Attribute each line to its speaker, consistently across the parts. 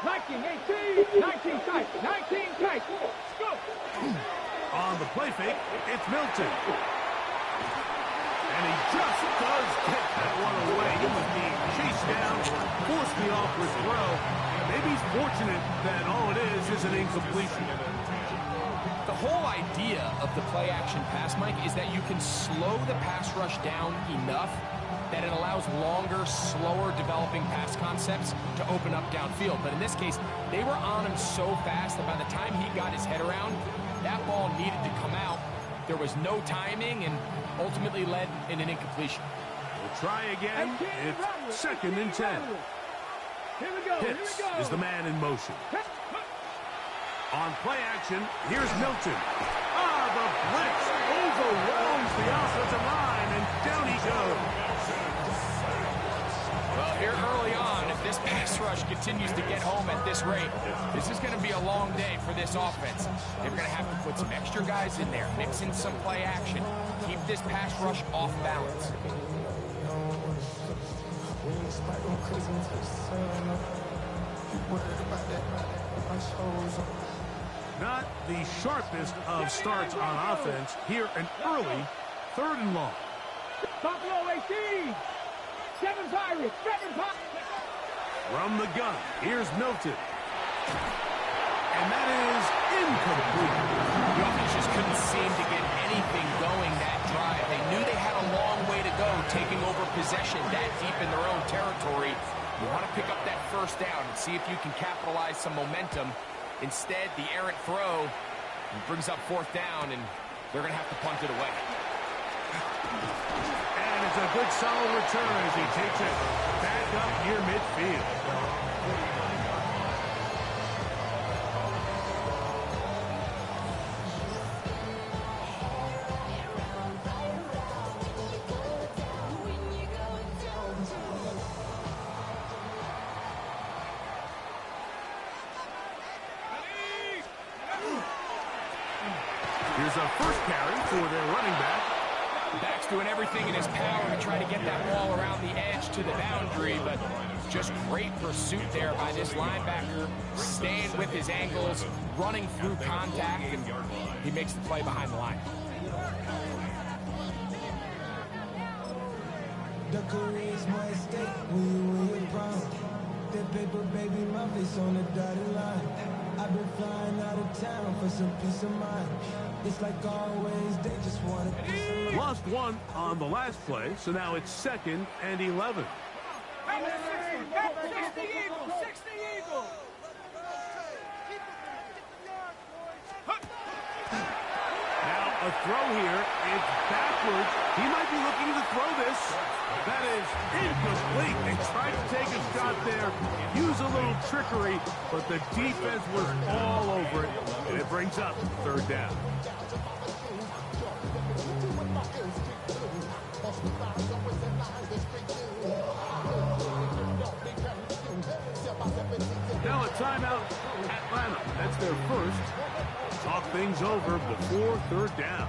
Speaker 1: 19, 18, 19 tight, 19 tight. Go.
Speaker 2: On the play fake, it's Milton. And he just does get that one away. He was being chased down, forced the awkward throw. Maybe he's fortunate that all it is an incompletion.
Speaker 3: The whole idea of the play-action pass, Mike, is that you can slow the pass rush down enough that it allows longer, slower developing pass concepts to open up downfield. But in this case, they were on him so fast that by the time he got his head around, that ball needed to come out. There was no timing and ultimately led in an incompletion.
Speaker 2: We'll try again. It's 2nd and 10.
Speaker 1: Here we go.
Speaker 2: Pitts is the man in motion. On play action, here's Milton. The blitz overwhelms the offensive line, and down he goes.
Speaker 3: Well, here early on, if this pass rush continues to get home at this rate, this is going to be a long day for this offense. They're going to have to put some extra guys in there, mix in some play action, keep this pass rush off balance.
Speaker 2: Not the sharpest of starts on offense. Here, an early 3rd and long.
Speaker 1: Buffalo 18. 7 Pirates. 7 Pirates.
Speaker 2: From the gun, here's Milton. And that is incomplete.
Speaker 3: The offense just couldn't seem to get anything going that drive. They knew they had a long way to go, taking over possession that deep in their own territory. You want to pick up that 1st down and see if you can capitalize some momentum. Instead, the errant throw brings up 4th down, and they're going to have to punt it away.
Speaker 2: And it's a good solid return as he takes it back up near midfield. Here's a 1st carry for their running back.
Speaker 3: Back's doing everything in his power to try to get that ball around the edge to the boundary, but just great pursuit there by this linebacker, staying with his angles, running through contact, and he makes the play behind the line.
Speaker 4: The career's my escape when you're around. That paper baby, my face on the dotted line. I've been flying out of town for some peace of mind. It's like always, they just want to.
Speaker 2: Lost one on the last play, so now it's 2nd and 11.
Speaker 1: 60 Eagles. 60 Eagles.
Speaker 2: Now a throw here. It's backwards. He might be looking to throw this. That is incomplete. They tried to take a shot there, use a little trickery, but the defense was all over it, and it brings up 3rd down. Now a timeout, Atlanta. That's their 1st. Talk things over before 3rd down.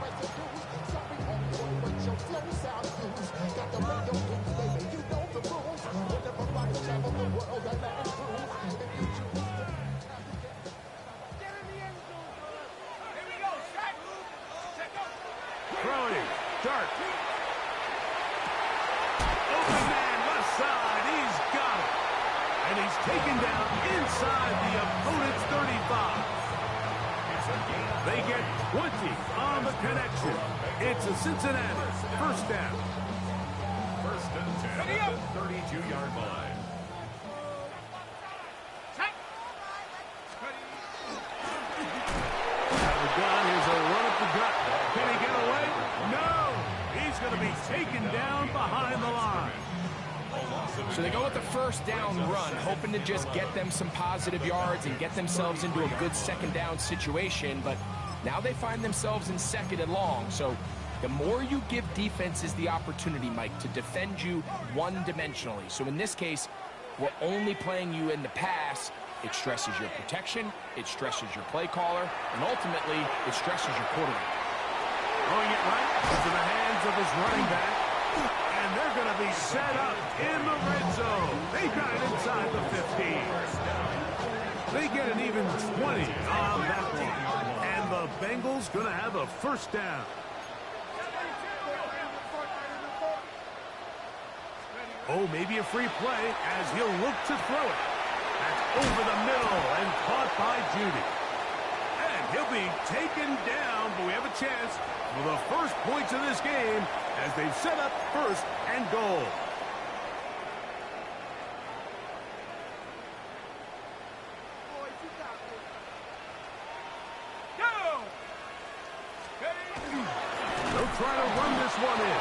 Speaker 2: Throwing, Dart. Open man, left side, he's got it. And he's taken down inside the opponent's 35. They get 20 on the connection. It's a Cincinnati 1st down.
Speaker 5: 1st and 10 at the 32-yard line.
Speaker 2: Here's a run up the gut. Can he get away? No! He's going to be taken down behind the line.
Speaker 3: So they go with the 1st down run, hoping to just get them some positive yards and get themselves into a good 2nd down situation, but now they find themselves in 2nd and long. So the more you give defenses the opportunity, Mike, to defend you one-dimensionally. So in this case, we're only playing you in the pass. It stresses your protection, it stresses your play caller, and ultimately, it stresses your quarterback.
Speaker 2: Throwing it right into the hands of his running back. And And they're going to be set up in the red zone. They got it inside the 15. They get an even 20 on that one. And the Bengals going to have a first down. Oh, maybe a free play as he'll look to throw it. That's over the middle and caught by Judy. And he'll be taken down, but we have a chance for the first points of this game as they've set up first and goal. They'll try to run this one in.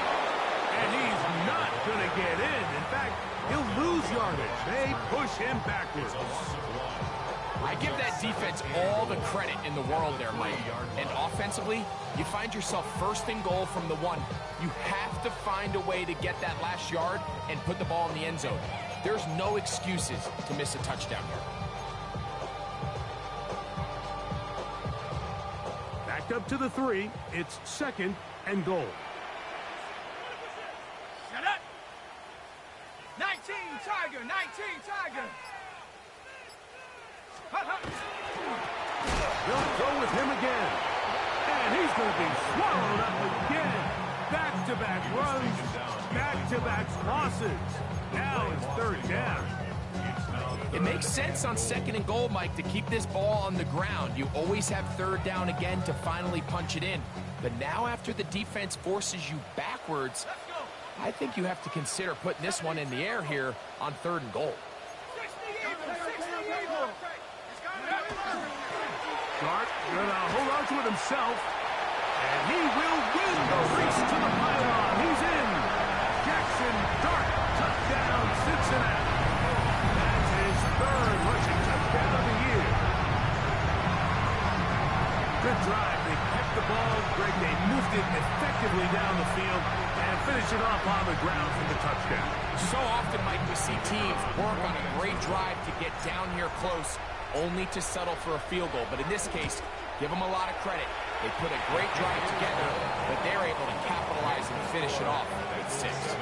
Speaker 2: And he's not going to get in. In fact, he'll lose yardage. They push him backwards.
Speaker 3: I give that defense all the credit in the world there, Mike. And offensively, you find yourself first and goal from the 1. You have to find a way to get that last yard and put the ball in the end zone. There's no excuses to miss a touchdown here.
Speaker 2: Back up to the 3. It's second and goal.
Speaker 1: Shut up! 19 Tiger, 19 Tiger!
Speaker 2: They'll go with him again. And he's going to be swallowed up again. Back-to-back runs, back-to-back losses. Now it's third down.
Speaker 3: It makes sense on second and goal, Mike, to keep this ball on the ground. You always have third down again to finally punch it in. But now after the defense forces you backwards, I think you have to consider putting this one in the air here on third and goal.
Speaker 2: Dart going to hold on to it himself. And he will win the race to the pylon. He's in. Jackson Dart, touchdown, Cincinnati. That's his third rushing touchdown of the year. Good drive. They kept the ball. Greg, they moved it effectively down the field and finished it off on the ground for the touchdown.
Speaker 3: So often, Mike, we see teams work on a great drive to get down here close, only to settle for a field goal. But in this case, give them a lot of credit. They put a great drive together, but they're able to capitalize and finish it off with 6.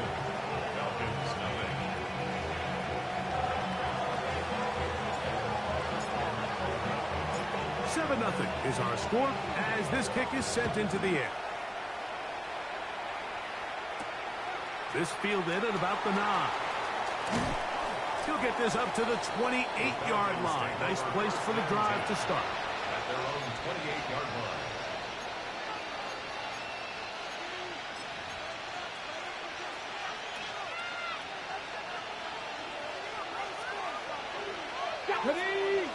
Speaker 2: 7-0 is our score as this kick is sent into the air. This fielded at about the 9. He'll get this up to the 28-yard line. Nice place for the drive to start.
Speaker 5: At their own 28-yard line.
Speaker 1: Ready?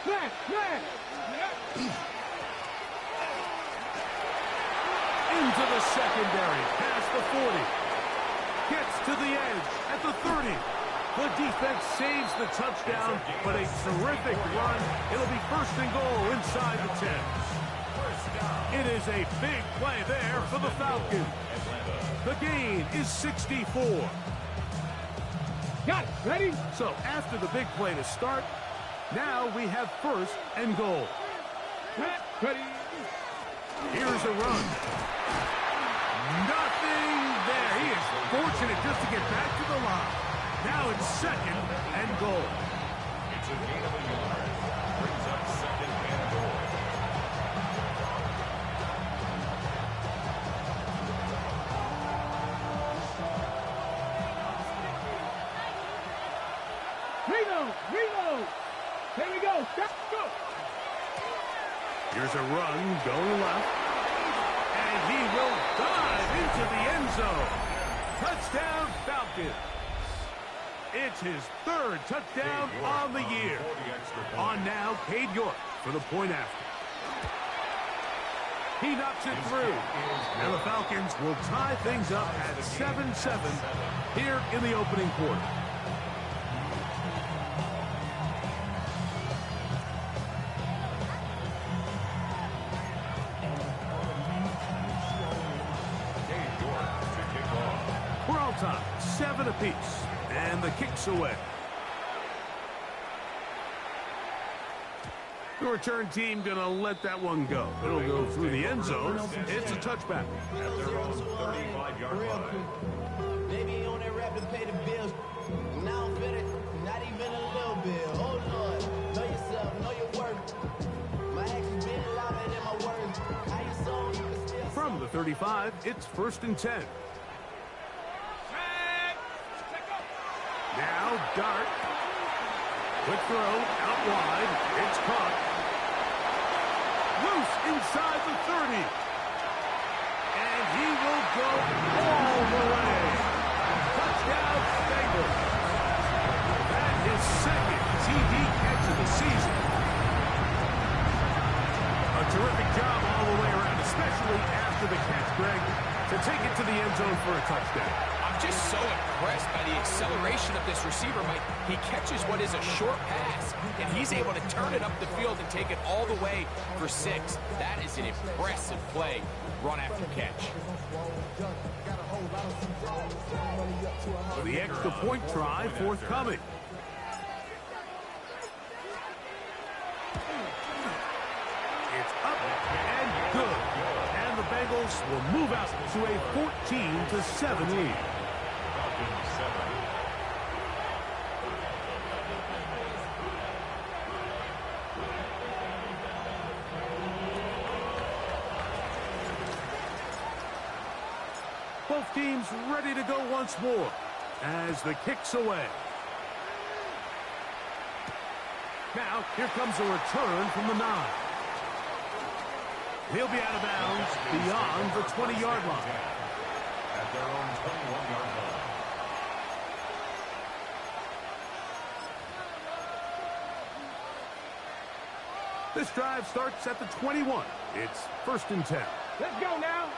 Speaker 1: Flash!
Speaker 2: Into the secondary, past the 40. Gets to the edge at the 30. The defense saves the touchdown, but a terrific run. It'll be first and goal inside the 10. It is a big play there for the Falcons. The gain is 64.
Speaker 1: Got it. Ready?
Speaker 2: So after the big play to start, now we have first and goal.
Speaker 1: Ready?
Speaker 2: Here's a run. Nothing there. He is fortunate just to get back to the line. Now it's second and goal.
Speaker 5: It's a gain of a yard. Brings up second and goal.
Speaker 1: Reload! Here we go. Let's go.
Speaker 2: Here's a run going left. And he will dive into the end zone. Touchdown, Falcons. It's his third touchdown on the year. On now, Cade York for the point after. He knocks it through. And the Falcons will tie things up at 7-7 here in the opening quarter. We're all tied, 7 apiece, and the kick's away. The return team going to let that one go. It'll go through the end zone. It's a touchback.
Speaker 5: At their own 35-yard line.
Speaker 6: Baby ain't on that rap to pay the bills. Now I'm fit it, not even a little bit. Oh Lord, know yourself, know your worth. My actions been louder than my words. How you sold, you can still.
Speaker 2: From the 35, it's 1st and 10. Now Dart. Quick throw, out wide. It's caught. Loose inside the 30. And he will go all the way. Touchdown, Bengals. That is second TD catch of the season. A terrific job all the way around, especially after the catch, Greg, to take it to the end zone for a touchdown.
Speaker 3: I'm just so impressed by the acceleration of this receiver, Mike. He catches what is a short pass, and he's able to turn it up the field and take it all the way for 6. That is an impressive play, run after catch.
Speaker 2: For the extra point try forthcoming. It's up and good. And the Bengals will move out to a 14-7 lead.
Speaker 5: Falcons 7.
Speaker 2: Both teams ready to go once more as the kick's away. Now, here comes a return from the 9. He'll be out of bounds beyond the 20-yard line.
Speaker 5: At their own 21-yard line.
Speaker 2: This drive starts at the 21. It's 1st and 10.
Speaker 1: Let's go now.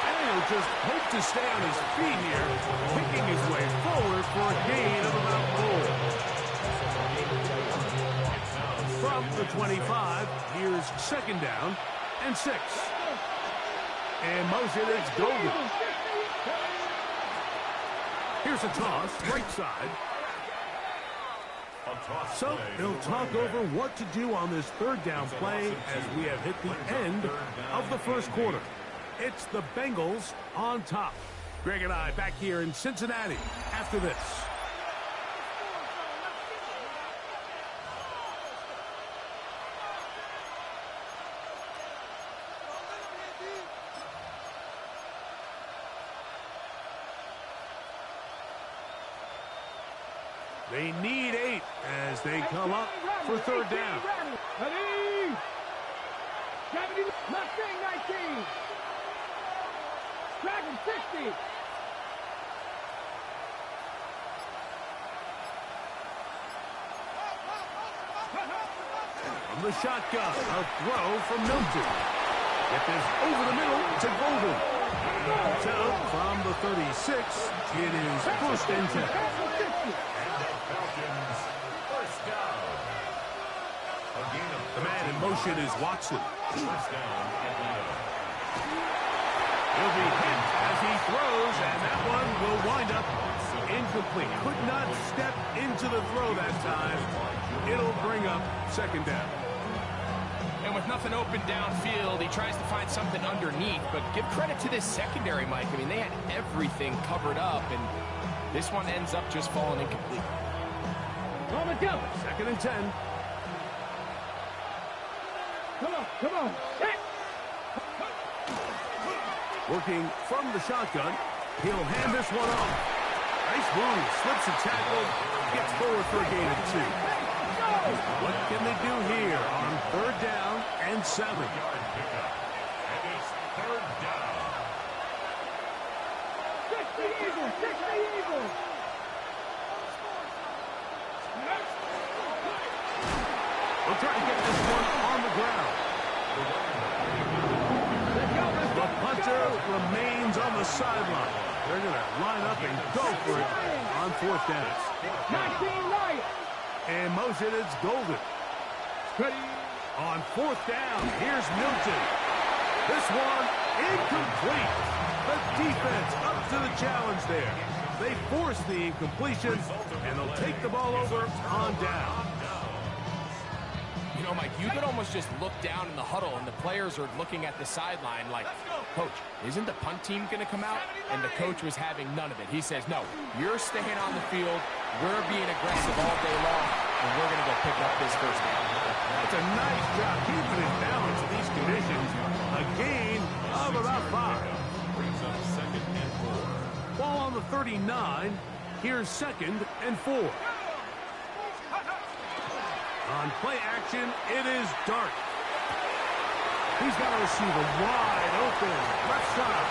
Speaker 2: And he'll just hope to stay on his feet here, picking his way forward for a gain of about 4. From the 25, here's 2nd down and 6. And motion, it's golden. Here's a toss, right side. So they'll talk over what to do on this 3rd down play as we have hit the end of the 1st quarter. It's the Bengals on top. Greg and I back here in Cincinnati after this. They need 8 as they come up for 3rd down.
Speaker 1: Ready? 70, Mustang 19. Dragon 60.
Speaker 2: From the shotgun, a throw from Milton. Get this over the middle to Golden. So from the 36, it is 1st and 10.
Speaker 5: Falcons, first down. A gain of
Speaker 2: The man in motion is Watson.
Speaker 5: first down, Atlanta.
Speaker 2: He'll be hit as he throws, and that one will wind up incomplete. Could not step into the throw that time. It'll bring up 2nd down.
Speaker 3: And with nothing open downfield, he tries to find something underneath. But give credit to this secondary, Mike. I mean, they had everything covered up, and this one ends up just falling incomplete.
Speaker 1: On the jump.
Speaker 2: 2nd and 10.
Speaker 1: Come on, come on. Hit.
Speaker 2: Working from the shotgun. He'll hand this one off. Nice move. Slips a tackle. Gets forward for a gain of 2. What can they do here on 3rd down and 7?
Speaker 5: Yard pickup. And it's 3rd down.
Speaker 1: 60 Eagles, 60 Eagles.
Speaker 2: We'll try to get this one on the ground. The punter remains on the sideline. They're going to line up and go for it on 4th down.
Speaker 1: 19 right.
Speaker 2: And motion, it's Golden.
Speaker 1: Ready.
Speaker 2: On 4th down, here's Milton. This one incomplete. The defense up to the challenge there. They force the incompletion, and they'll take the ball over on down.
Speaker 3: You know, Mike, you could almost just look down in the huddle, and the players are looking at the sideline like, Coach, isn't the punt team going to come out? And the coach was having none of it. He says, no, you're staying on the field. We're being aggressive all day long, and we're going to go pick up this first down.
Speaker 2: That's a nice job keeping it balanced in these conditions. A gain of about 5.
Speaker 5: Brings up 2nd and 4.
Speaker 2: Ball on the 39. Here's 2nd and 4. On play action, it is Dart. He's got a receiver wide open, left side.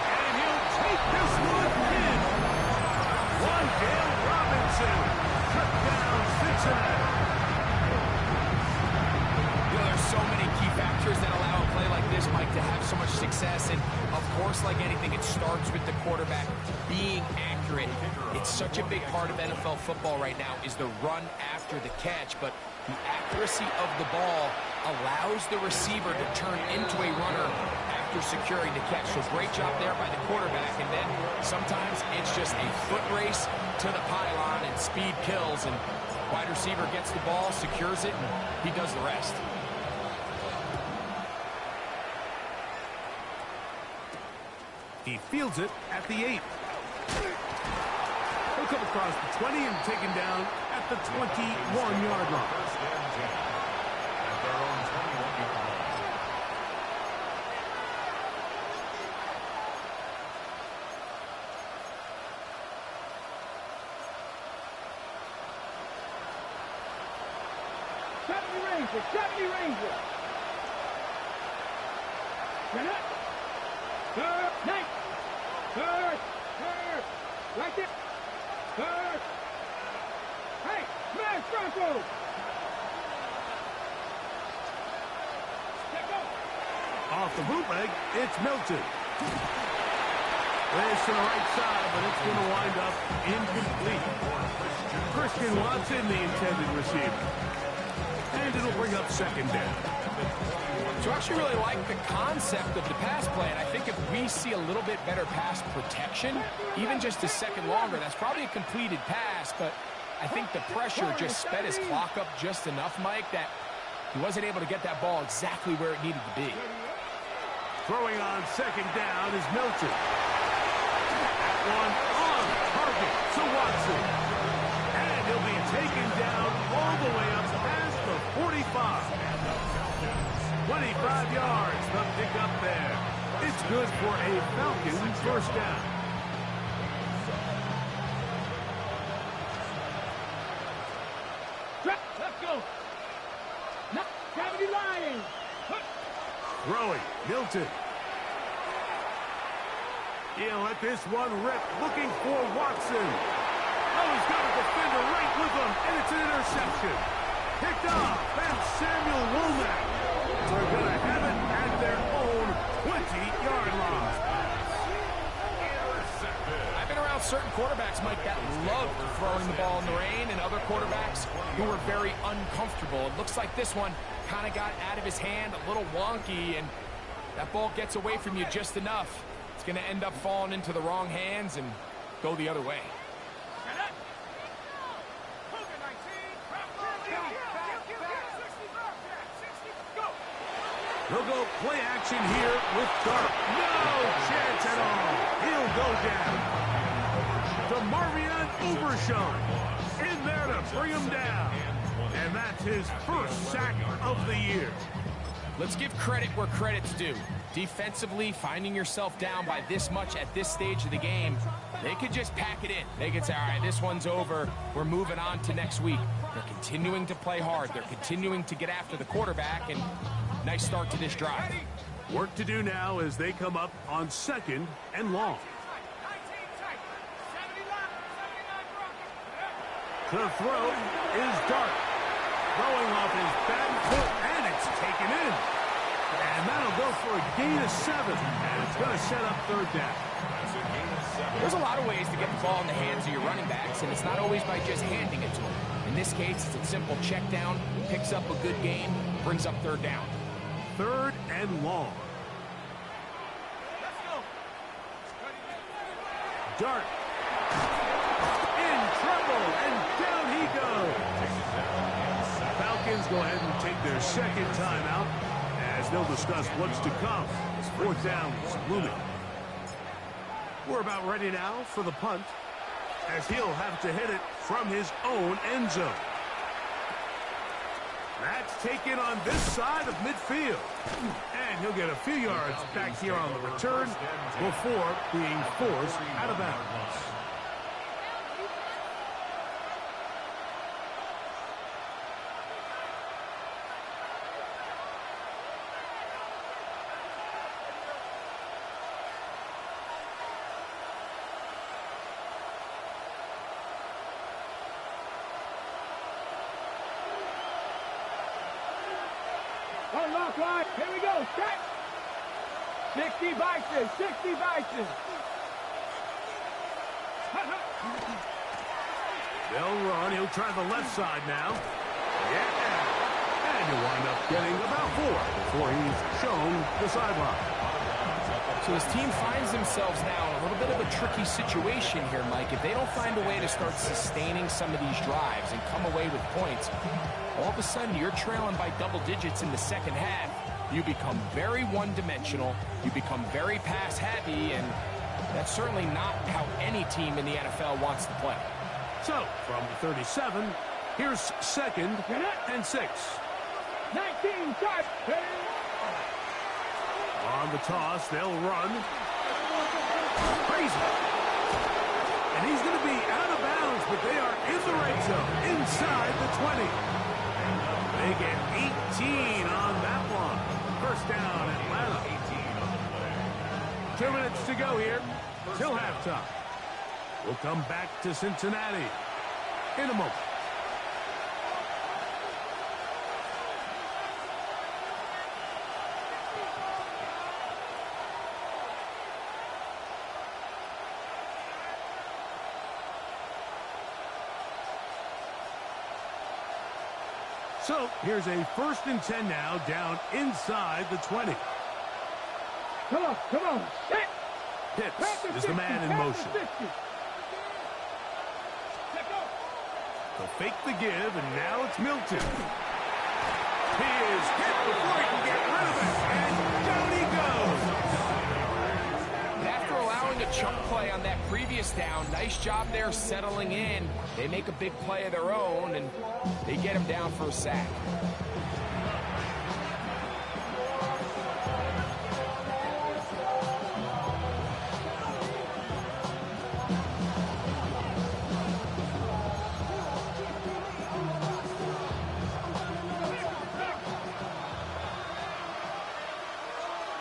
Speaker 2: And he'll take this one in. Dale Robinson took down Cincinnati.
Speaker 3: You know, there's so many key factors that allow a play like this, Mike, to have so much success. And, of course, like anything, it starts with the quarterback being accurate. It's such a big part of NFL football right now is the run after the catch. But the accuracy of the ball allows the receiver to turn into a runner after securing the catch. So great job there by the quarterback. And then sometimes it's just a foot race to the pylon and speed kills. And wide receiver gets the ball, secures it, and he does the rest.
Speaker 2: He fields it at the 8. He'll come across the 20 and taken down at the 21-yard line.
Speaker 5: First and 10 at their own 21-yard line.
Speaker 1: Ranger, 70 Ranger. Turn up. Third, night. Third. Right there. Third. Hey, smash Bronco. Let's go.
Speaker 2: Off the bootleg, it's Milton. This to the right side, but it's going to wind up incomplete. Christian Watson, the intended receiver. And it'll bring up 2nd down.
Speaker 3: So I actually really like the concept of the pass play, and I think if we see a little bit better pass protection, even just a second longer, that's probably a completed pass, but I think the pressure just sped his clock up just enough, Mike, that he wasn't able to get that ball exactly where it needed to be.
Speaker 2: Throwing on 2nd down is Milton. That one on target to Watson. And he'll be taken down all the way up past the 45. 25 yards, the pickup there. It's good for a Falcons first down.
Speaker 1: Let's go. 70 Lions.
Speaker 2: Throwing, Milton. He'll let this one rip, looking for Watson. Oh, he's got a defender right with him, and it's an interception. Picked off, and Samuel Womack. They're going to have it at their own 20-yard line.
Speaker 3: I've been around certain quarterbacks, Mike, that love throwing the ball in the rain, and other quarterbacks who are very uncomfortable. It looks like this one kind of got out of his hand, a little wonky, and that ball gets away from you just enough. It's going to end up falling into the wrong hands and go the other way.
Speaker 2: They'll go play action here with Dart. No chance at all. He'll go down. DeMarvion Overshown in there to bring him down. And that's his first sack of the year.
Speaker 3: Let's give credit where credit's due. Defensively, finding yourself down by this much at this stage of the game, they could just pack it in. They could say, all right, this one's over. We're moving on to next week. They're continuing to play hard. They're continuing to get after the quarterback, and nice start to this drive.
Speaker 2: Work to do now as they come up on 2nd and long. The throw is Dart. Throwing off his back foot, and it's taken in. And that'll go for a gain of 7. And it's going to set up 3rd down.
Speaker 3: There's a lot of ways to get the ball in the hands of your running backs, and it's not always by just handing it to them. In this case, it's a simple check down, picks up a good gain, brings up 3rd down.
Speaker 2: 3rd and long. Dart Falcons go ahead and take their second timeout as they'll discuss what's to come. Fourth down is looming. We're about ready now for the punt, as he'll have to hit it from his own end zone. That's taken on this side of midfield. And he'll get a few yards back here on the return before being forced out of bounds.
Speaker 1: Unlock line. Here we go. Set. 60 Bison. 60 Bison.
Speaker 2: They'll run. He'll try the left side now. Yeah. And he'll wind up getting about 4 before he's shown the sideline.
Speaker 3: So his team finds themselves now in a little bit of a tricky situation here, Mike. If they don't find a way to start sustaining some of these drives and come away with points, all of a sudden you're trailing by double digits in the second half. You become very one-dimensional. You become very pass-heavy, and that's certainly not how any team in the NFL wants to play.
Speaker 2: So, from 37, here's 2nd and 6.
Speaker 1: 19 shots.
Speaker 2: On the toss, they'll run. Crazy. And he's going to be out of bounds, but they are in the red zone, inside the 20. They get 18 on that one. First down, Atlanta. 2 minutes to go here till halftime. We'll come back to Cincinnati in a moment. So, here's a 1st and 10 now, down inside the 20.
Speaker 1: Come on. Set.
Speaker 2: Pitts is the man in motion. They'll fake the give, and now it's Milton. He is hit before he can get rid of it, and down he goes.
Speaker 3: And after allowing a chunk play on that previous down, nice job there settling in. They make a big play of their own, and they get him down for a sack.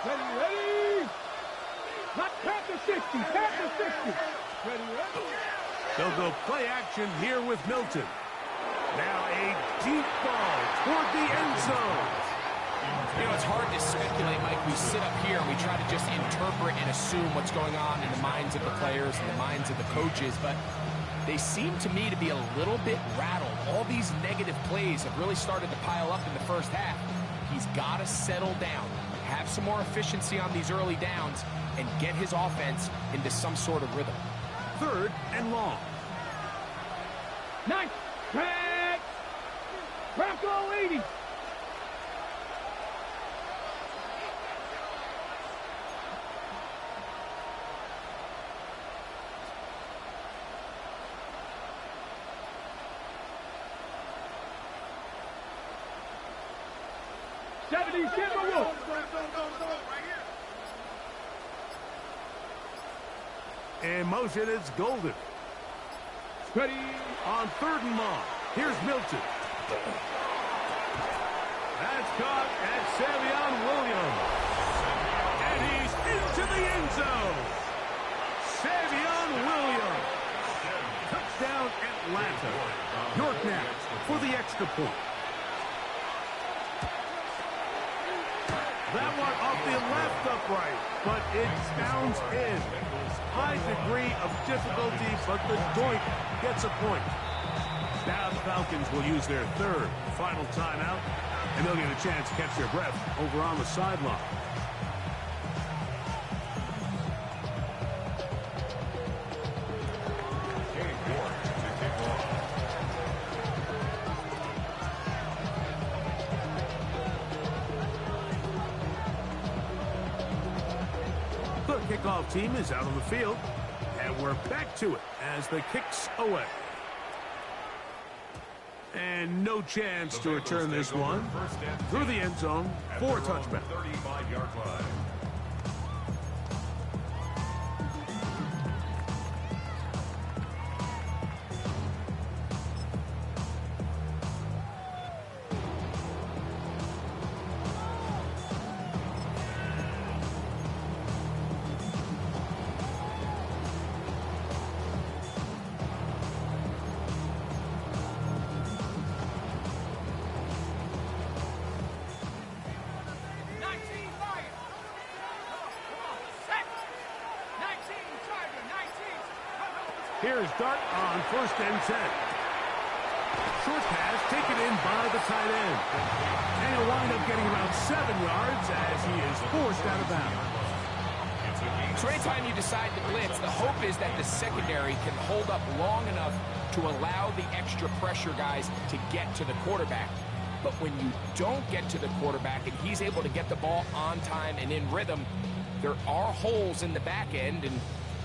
Speaker 1: Ready. Not Panther 60. Panther 60. Ready.
Speaker 2: They'll go play action here with Milton. Now a deep ball toward the end zone.
Speaker 3: You know, it's hard to speculate, Mike. We sit up here and we try to just interpret and assume what's going on in the minds of the players and the minds of the coaches, but they seem to me to be a little bit rattled. All these negative plays have really started to pile up in the first half. He's got to settle down, have some more efficiency on these early downs, and get his offense into some sort of rhythm.
Speaker 2: 3rd and long.
Speaker 1: 9. Track. Bronco 80.
Speaker 2: In motion, it's Golden.
Speaker 1: Ready.
Speaker 2: On 3rd and long, here's Milton. That's caught at Savion Williams. And he's into the end zone. Savion Williams. Touchdown, Atlanta. York now for the extra point. That one off the left upright, but it bounds in. High degree of difficulty, but the doink gets a point. Now the Falcons will use their 3rd final timeout, and they'll get a chance to catch their breath over on the sideline. The kickoff team is out on the field, and we're back to it as the kick's away. And no chance to return this one through the end zone for a touchback.
Speaker 5: 35-yard line.
Speaker 2: Here's Dart on 1st and 10. Short pass taken in by the tight end. And he'll wind up getting about 7 yards as he is forced out of bounds.
Speaker 3: So anytime you decide to blitz, the hope is that the secondary can hold up long enough to allow the extra pressure guys to get to the quarterback. But when you don't get to the quarterback and he's able to get the ball on time and in rhythm, there are holes in the back end, and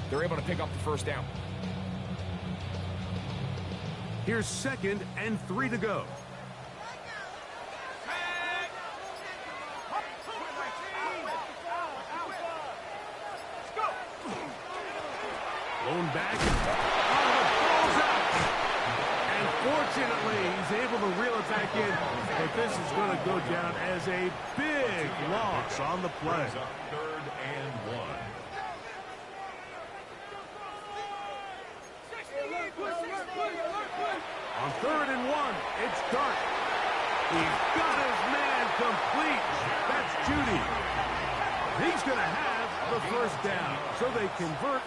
Speaker 3: they're able to pick up the first down.
Speaker 2: Here's 2nd and 3 to go. Blown back. Oh, the ball's out. And fortunately, he's able to reel it back in. But this is going to go down as a big loss on the play.
Speaker 5: 3rd and 1.
Speaker 2: On 3rd and 1, it's Dart. He's got his man complete. That's Judy. He's going to have the first down. So they convert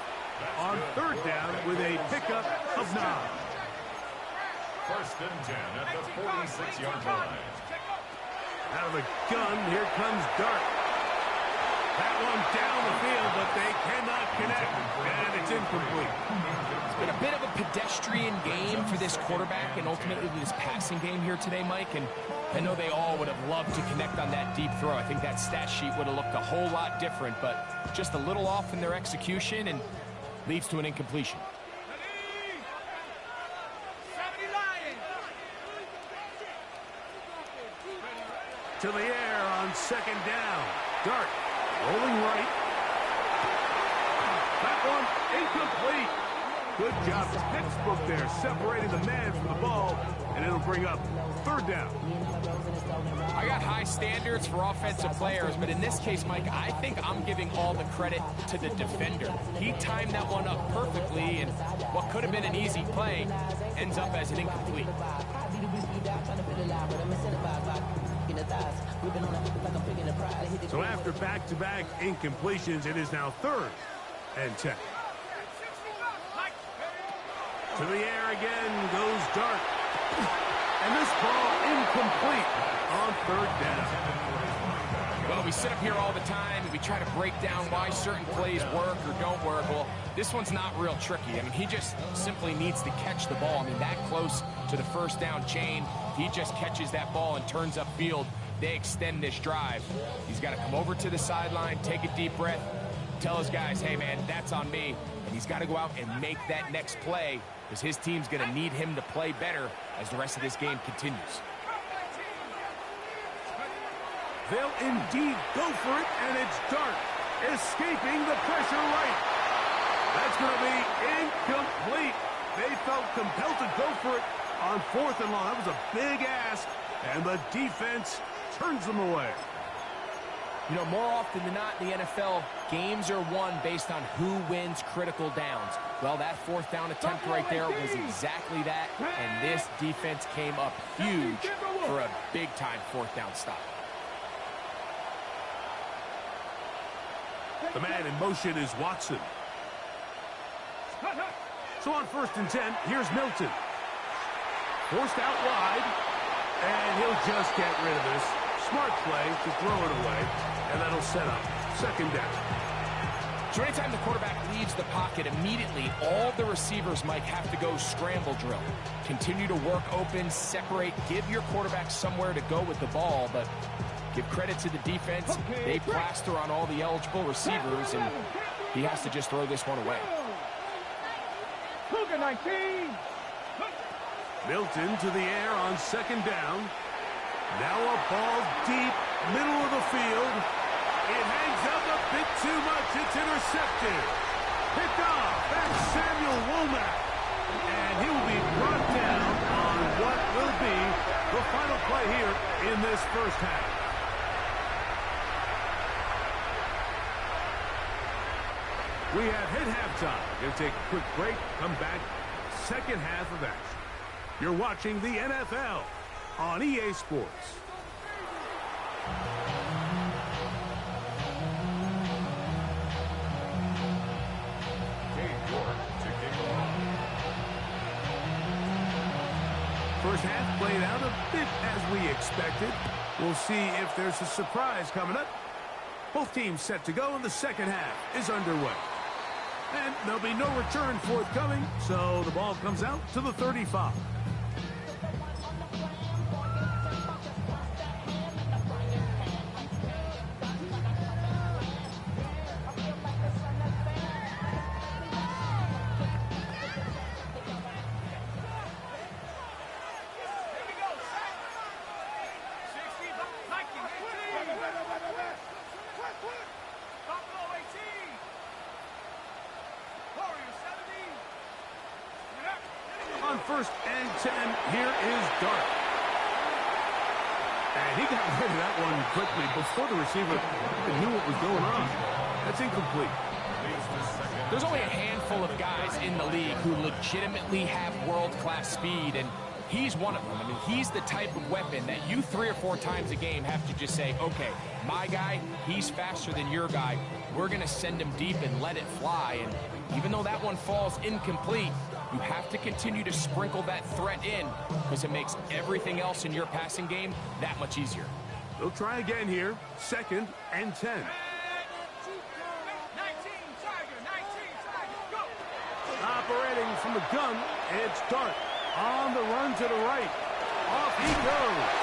Speaker 2: on 3rd down with a pickup of 9.
Speaker 5: 1st and 10 at the 46-yard line.
Speaker 2: Out of the gun, here comes Dart. That one down the field, but they cannot connect, and it's incomplete.
Speaker 3: It's been a bit of a pedestrian game for this quarterback and ultimately this passing game here today, Mike. And I know they all would have loved to connect on that deep throw. I think that stat sheet would have looked a whole lot different, but just a little off in their execution and leads to an incompletion.
Speaker 2: To the air on 2nd down. Dart rolling right. That one incomplete. Good job, textbook there, separating the man from the ball, and it'll bring up 3rd down.
Speaker 3: I got high standards for offensive players, but in this case, Mike, I think I'm giving all the credit to the defender. He timed that one up perfectly, and what could have been an easy play ends up as an incomplete.
Speaker 2: So after back-to-back incompletions, it is now 3rd and 10. To the air again goes Dart. And this ball incomplete on 3rd down.
Speaker 3: Well, we sit up here all the time and we try to break down why certain plays work or don't work. Well, this one's not real tricky. I mean, he just simply needs to catch the ball. I mean, that close to the first down chain, he just catches that ball and turns upfield. They extend this drive. He's got to come over to the sideline, take a deep breath, tell his guys, hey, man, that's on me. And he's got to go out and make that next play because his team's going to need him to play better as the rest of this game continues.
Speaker 2: They'll indeed go for it, and it's Dart escaping the pressure right. That's going to be incomplete. They felt compelled to go for it on 4th and long. That was a big ask, and the defense turns them away.
Speaker 3: You know, more often than not in the NFL, games are won based on who wins critical downs. Well, that 4th down attempt right there was exactly that, and this defense came up huge for a big-time 4th down stop.
Speaker 2: The man in motion is Watson. So on 1st and 10, here's Milton. Forced out wide, and he'll just get rid of this. Smart play to throw it away, and that'll set up 2nd down.
Speaker 3: So anytime the quarterback leaves the pocket, immediately all the receivers might have to go scramble drill. Continue to work open, separate, give your quarterback somewhere to go with the ball, but give credit to the defense. They plaster on all the eligible receivers, and He has to just throw this one away.
Speaker 1: Cougar 19.
Speaker 2: Milton to the air on second down. Now a ball deep, middle of the field. It hangs up a bit too much. It's intercepted. Picked off. That's Samuel Womack. And he will be brought down on what will be the final play here in this first half. We have hit halftime. Going to take a quick break. Come back. Second half of action. You're watching the NFL on EA Sports. First half played out a bit as we expected. We'll see if there's a surprise coming up. Both teams set to go, and the second half is underway. And there'll be no return forthcoming, so the ball comes out to the 35. On first and 10, here is Dart. And he got rid of that one quickly before the receiver even knew what was going on. That's incomplete.
Speaker 3: There's only a handful of guys in the league who legitimately have world-class speed, and he's one of them. I mean, he's the type of weapon that you 3 or 4 times a game have to just say, okay, my guy, he's faster than your guy. We're going to send him deep and let it fly. And even though that one falls incomplete, you have to continue to sprinkle that threat in because it makes everything else in your passing game that much easier.
Speaker 2: They'll try again here. Second and 10.
Speaker 1: 19 Tiger, go!
Speaker 2: Operating from the gun, it's Dart. On the run to the right. Off he goes.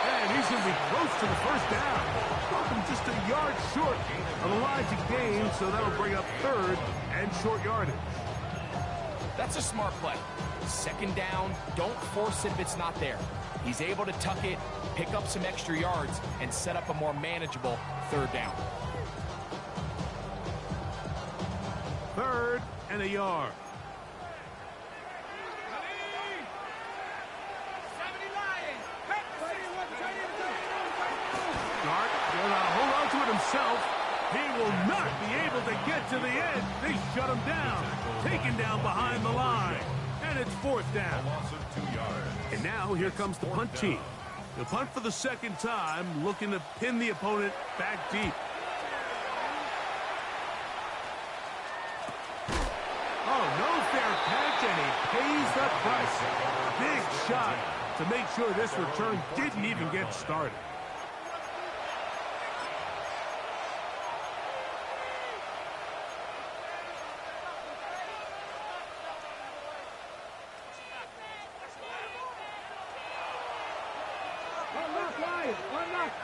Speaker 2: And he's going to be close to the first down. Welcome just a yard short of the line to gain, so that'll bring up third and short yardage.
Speaker 3: That's a smart play. Second down, don't force it if it's not there. He's able to tuck it, pick up some extra yards, and set up a more manageable third down.
Speaker 2: Third and a yard.
Speaker 1: 70 Lions.
Speaker 2: Dart will not hold on to it himself. He will not be able to get to the edge. They shut him down. Taken down behind the line. And it's fourth down. And now here comes the punt team. The punt for the second time, looking to pin the opponent back deep. Oh, no fair catch, and he pays the price. Big shot to make sure this return didn't even get started.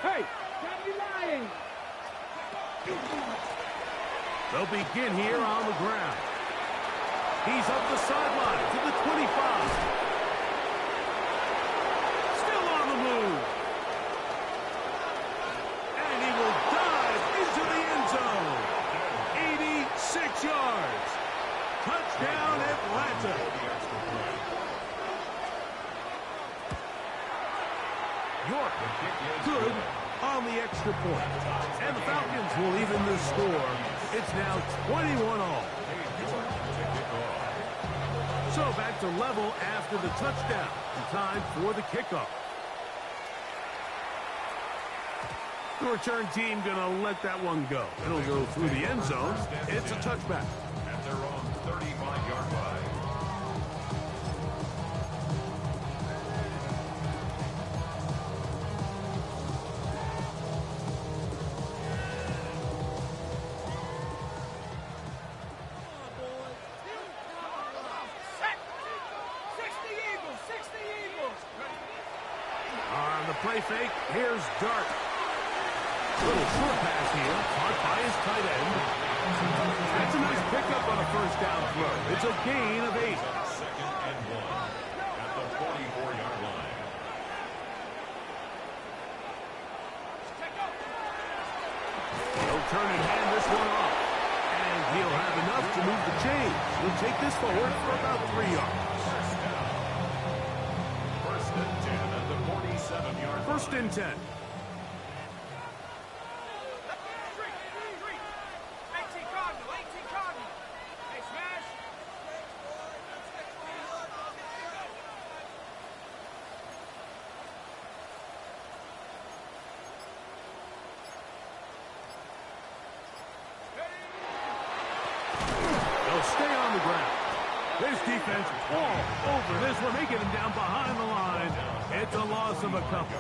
Speaker 1: Hey, 70 Lions.
Speaker 2: They'll begin here on the ground. He's up the sideline to the 25. Still on the move. And he will dive into the end zone. 86 yards. Touchdown, Atlanta. York, good on the extra point. And the Falcons will even the score. It's now 21-all. So back to level after the touchdown. Time for the kickoff. The return team going to let that one go. It'll go through the end zone. It's a touchback.
Speaker 5: At their own 35-yard line.
Speaker 2: On the play fake, here's Dart. Little short pass here, caught by his tight end. That's a nice pickup on a first down throw. It's a gain of 8.
Speaker 5: Second and 1 at the 44-yard line.
Speaker 2: He'll turn and hand this one off. And he'll have enough to move the chains. He'll take this forward for about 3 yards.
Speaker 5: First and 10 at the 47-yard line.
Speaker 2: First and 10. Stay on the ground. This defense all over this one. They get him down behind the line. It's a loss of a couple.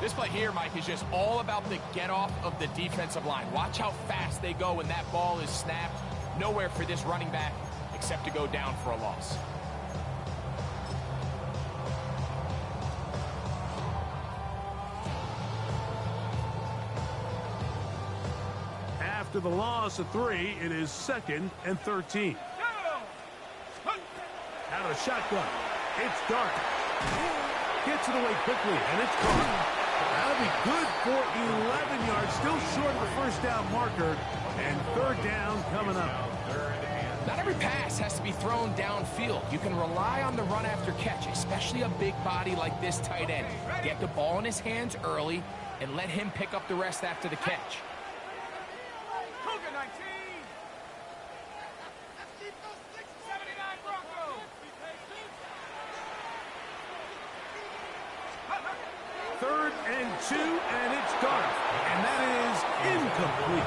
Speaker 3: This play here, Mike, is just all about the get-off of the defensive line. Watch how fast they go when that ball is snapped. Nowhere for this running back except to go down for a loss.
Speaker 2: After the loss of 3, it is 2nd and 13. Out of the shotgun. It's Dark. Gets it away quickly, and it's caught. That'll be good for 11 yards. Still short of the first down marker. And 3rd down coming up.
Speaker 3: Not every pass has to be thrown downfield. You can rely on the run after catch, especially a big body like this tight end. Get the ball in his hands early and let him pick up the rest after the catch.
Speaker 2: Third and 2, and it's Dark. And that is incomplete.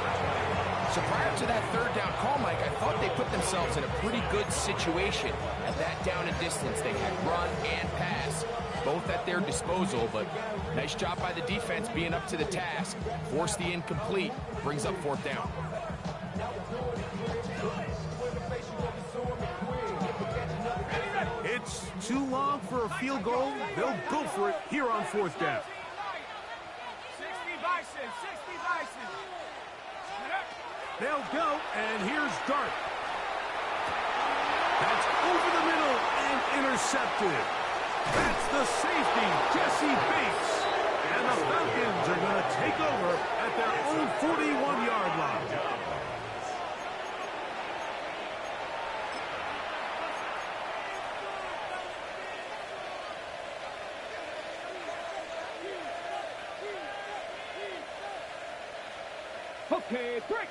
Speaker 3: So prior to that 3rd down call, Mike, I thought they put themselves in a pretty good situation at that down and distance. They had run and pass, both at their disposal, but nice job by the defense being up to the task. Force the incomplete, brings up 4th down.
Speaker 2: It's too long for a field goal. They'll go for it here on 4th down.
Speaker 1: 60 Bison, 60 Bison.
Speaker 2: They'll go, and here's Dark. That's over the middle and intercepted. That's the safety, Jesse Bates. And the Falcons are going to take over at their own 41-yard line.
Speaker 1: Okay, break.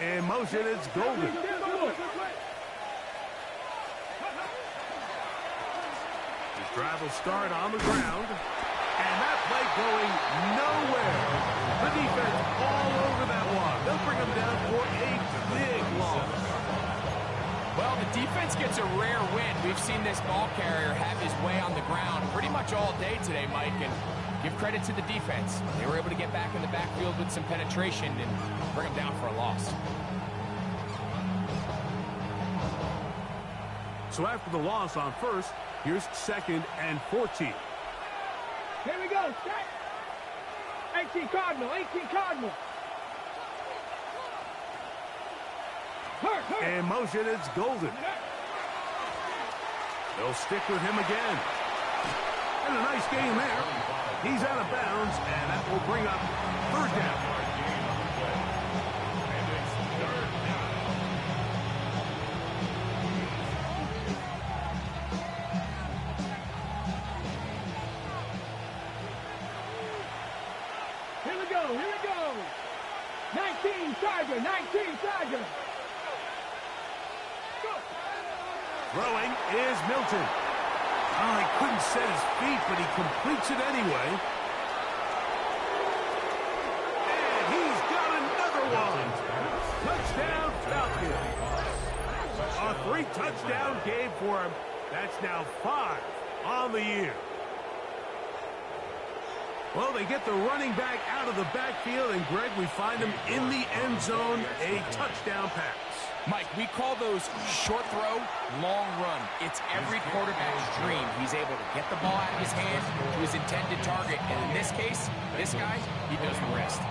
Speaker 2: In motion, it's Golden. His drive will start on the ground. And that play going nowhere. The defense all over that one. They'll bring him down for a big loss.
Speaker 3: Well, the defense gets a rare win. We've seen this ball carrier have his way on the ground pretty much all day today, Mike, and give credit to the defense. They were able to get back in the backfield with some penetration and bring them down for a loss.
Speaker 2: So after the loss on 1st, here's 2nd and 14.
Speaker 1: Here we go, set. 18 Cardinal, 18 Cardinal. Hurt.
Speaker 2: In motion, it's Golden. They'll stick with him again. And a nice game there. He's out of bounds, and that will bring up 3rd down.
Speaker 1: Here we go. 19 Tiger, 19 Tiger. Go.
Speaker 2: Throwing is Milton. Oh, he couldn't set his feet, but he completes it anyway. And he's got another one. Touchdown, Falcons. A 3-touchdown game for him. That's now 5 on the year. Well, they get the running back out of the backfield, and, Greg, we find him in the end zone, a touchdown pass.
Speaker 3: Mike, we call those short throw, long run. It's every quarterback's dream. He's able to get the ball out of his hand to his intended target. And in this case, this guy, he does the rest.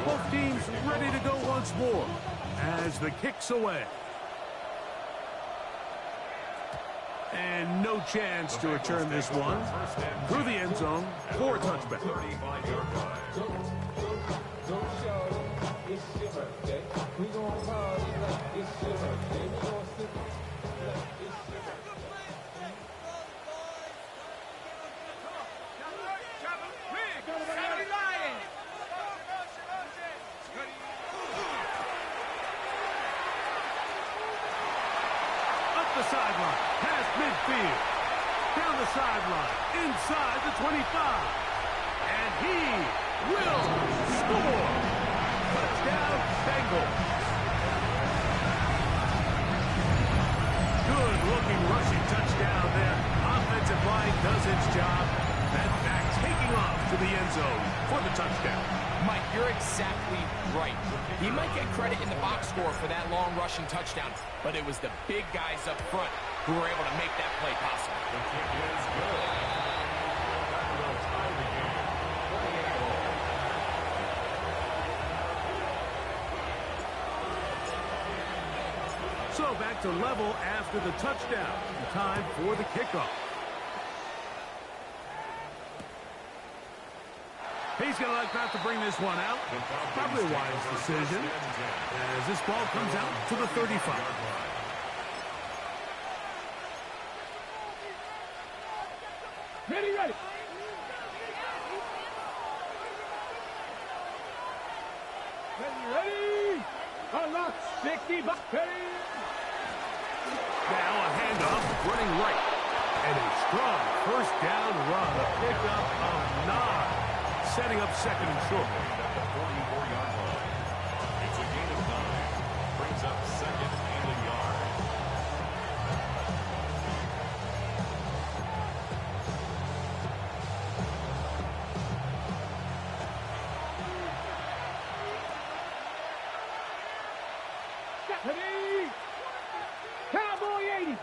Speaker 2: Both teams ready to go once more as the kick's away. And no chance to return this one through the end zone for a touchback. Up the sideline, past midfield, down the sideline, inside the 25. And he will score. Touchdown, Bengals. Good-looking rushing touchdown there. Offensive line does its job. And back taking off to the end zone for the touchdown.
Speaker 3: Mike, you're exactly right. He might get credit in the box score for that long rushing touchdown, but it was the big guys up front who were able to make that play possible.
Speaker 5: The kick is good. That will tie the game.
Speaker 2: So back to level after the touchdown. Time for the kickoff. He's going to like not to bring this one out. Probably a wise decision as this ball comes out to the 35.
Speaker 1: Ready, ready. Ready. Unlock 60. Ready.
Speaker 2: Now a handoff running right. And a strong first down run. A pickup of 9. Setting up second and short.
Speaker 5: At the 44-yard line. It's a gain of 9. Brings up second and a yard.
Speaker 1: Ready. Cowboy 80.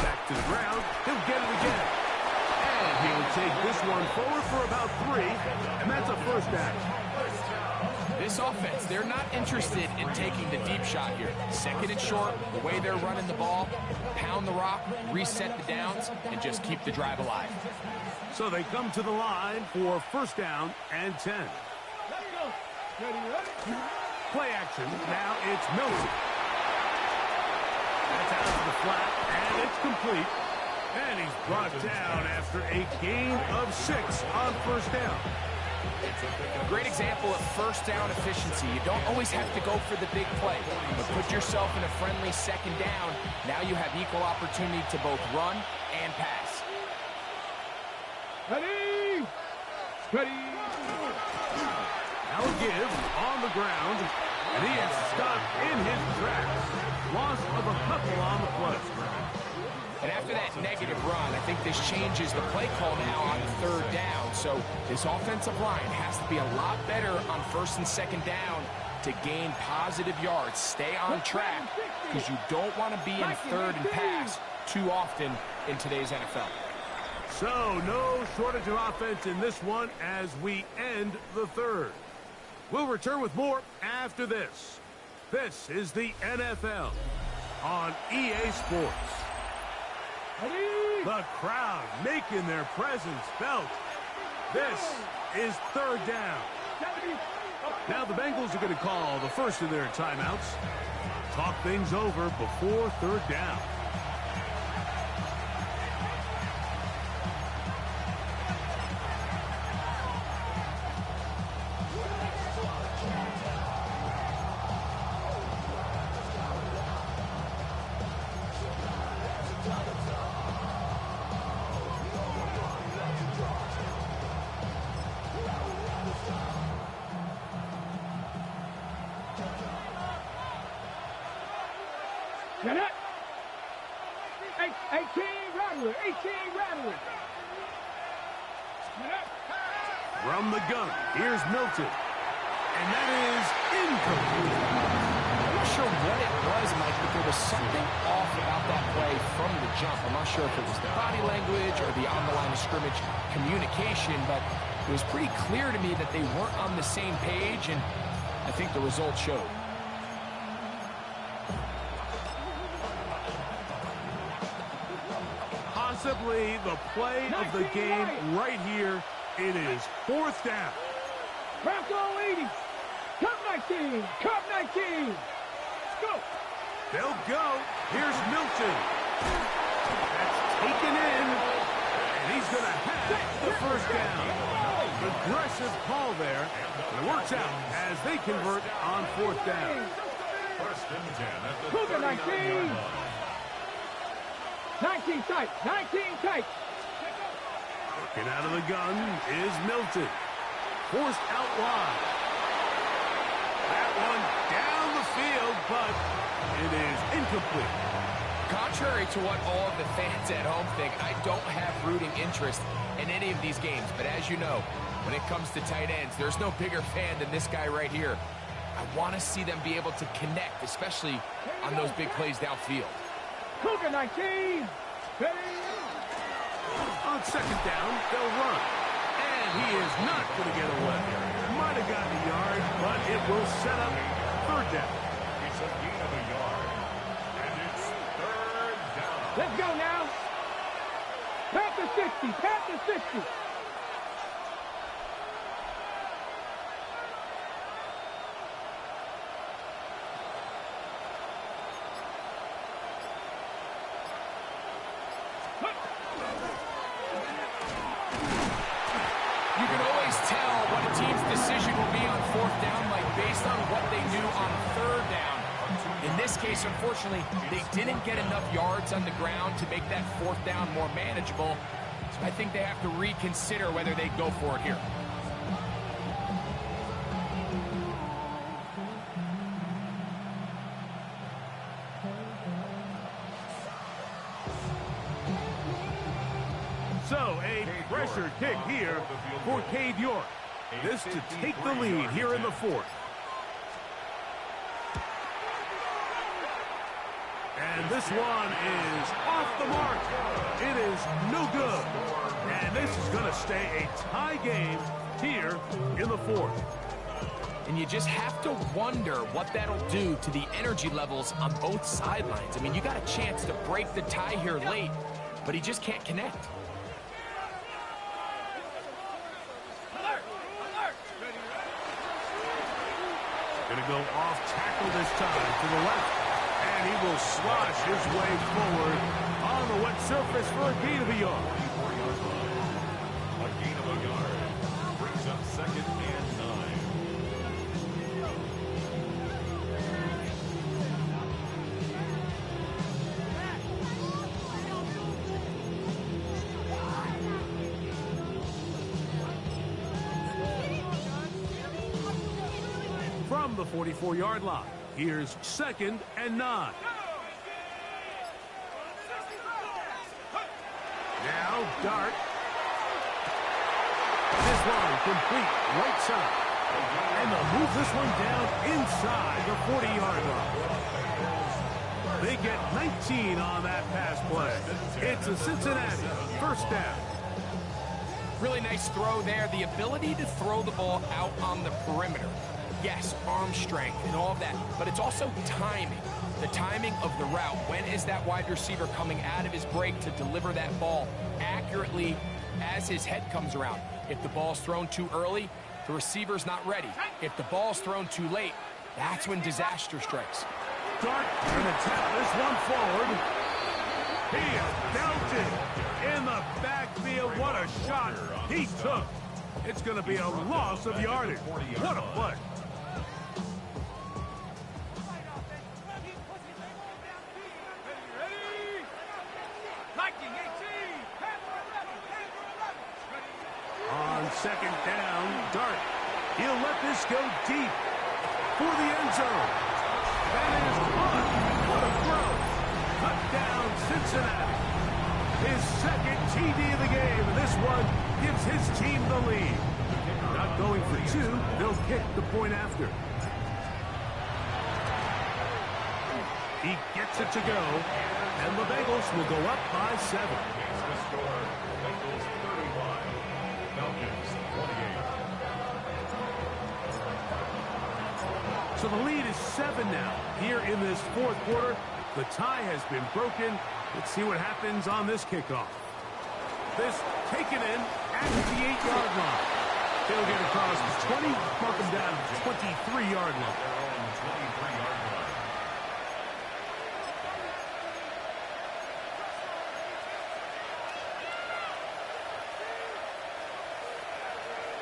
Speaker 2: Back to the ground. He'll get it again. And he'll take this one forward for about 3. And that's a first down.
Speaker 3: This offense, they're not interested in taking the deep shot here. Second and short, the way they're running the ball, pound the rock, reset the downs, and just keep the drive alive.
Speaker 2: So they come to the line for first down and 10.
Speaker 1: Let's go. Ready.
Speaker 2: Play action. Now it's Milton. That's out to the flat, and it's complete. And he's brought down after a gain of 6 on first down.
Speaker 3: A great example of first down efficiency. You don't always have to go for the big play, but put yourself in a friendly second down. Now you have equal opportunity to both run and pass.
Speaker 1: Ready. Ready.
Speaker 2: Now a give on the ground, and he is stopped in his tracks. Loss of a couple on the play.
Speaker 3: And after that negative run, I think this changes the play call now on third down. So this offensive line has to be a lot better on first and second down to gain positive yards. Stay on track because you don't want to be in third and pass too often in today's NFL.
Speaker 2: So no shortage of offense in this one as we end the third. We'll return with more after this. This is the NFL on EA Sports. The crowd making their presence felt. This is third down. Now the Bengals are going to call the first of their timeouts. Talk things over before third down.
Speaker 1: Get it. 18, run. Rattler. 18 Rattler.
Speaker 2: From the gun, here's Milton. And that is incomplete.
Speaker 3: I'm not sure what it was, Mike, but there was something off about that play from the jump. I'm not sure if it was the body language or the on-the-line of scrimmage communication, but it was pretty clear to me that they weren't on the same page, and I think the result showed.
Speaker 2: Possibly the play of the game right here. It is 4th down.
Speaker 1: Bronco 80. Cup 19. Cup 19. Let's go.
Speaker 2: They'll go. Here's Milton. That's taken in. And he's going to have the 1st down. Aggressive call there. It works out as they convert on 4th down.
Speaker 5: 1st and 10 at the
Speaker 1: Cougar 19.
Speaker 5: 39-yard line.
Speaker 1: 19 tight. 19 tight.
Speaker 2: Looking out of the gun is Milton. Forced out wide. That one down the field, but it is incomplete.
Speaker 3: Contrary to what all of the fans at home think, I don't have rooting interest in any of these games. But as you know, when it comes to tight ends, there's no bigger fan than this guy right here. I want to see them be able to connect, especially on those big plays downfield.
Speaker 1: Cougar 19.
Speaker 2: On 2nd down, they'll run. And he is not going to get away. Might have gotten a yard, but it will set up 3rd down.
Speaker 5: It's a gain of a yard. And it's 3rd down.
Speaker 1: Let's go now. Pat the 60. Pat the 60.
Speaker 3: You can always tell what a team's decision will be on 4th down, Mike, based on what they do on 3rd down. In this case, unfortunately, they didn't get enough yards on the ground to make that 4th down more manageable. So I think they have to reconsider whether they go for it here.
Speaker 2: So, a pressure kick here for Cade York. This to take the lead here in the 4th. And this one is off the mark. It is no good. And this is going to stay a tie game here in the 4th.
Speaker 3: And you just have to wonder what that'll do to the energy levels on both sidelines. I mean, you got a chance to break the tie here late, but he just can't connect.
Speaker 2: Going to go off tackle this time to the left. And he will slosh his way forward on the wet surface for a gain of a yard.
Speaker 5: 4-yard line. A gain of a yard. Brings up 2nd and 9.
Speaker 2: From the 44-yard line, here's 2nd and 9. Now, Dart. This one complete right side. And they'll move this one down inside the 40-yard line. They get 19 on that pass play. It's a Cincinnati 1st down.
Speaker 3: Really nice throw there. The ability to throw the ball out on the perimeter. Yes, arm strength and all of that, but it's also timing. The timing of the route. When is that wide receiver coming out of his break to deliver that ball accurately as his head comes around? If the ball's thrown too early, the receiver's not ready. If the ball's thrown too late, that's when disaster strikes.
Speaker 2: Dart going to tap this one forward. He is belted in the backfield. What a shot he took. It's going to be a loss of yardage. What a play. On 2nd down, Dart. He'll let this go deep for the end zone. That is caught. What a throw. Touchdown, Cincinnati. his second TD of the game, and this one gives his team the lead. Not going for two, they'll kick the point after. He gets it to go, and the Bengals will go up by 7.
Speaker 5: The score, Bengals 31, Falcons 28.
Speaker 2: So the lead is 7 now. Here in this fourth quarter, the tie has been broken. Let's see what happens on this kickoff. This taken in at the 8-yard line. They'll get across the 20, mark them down to the 23-yard line.
Speaker 5: Their own 23-yard line.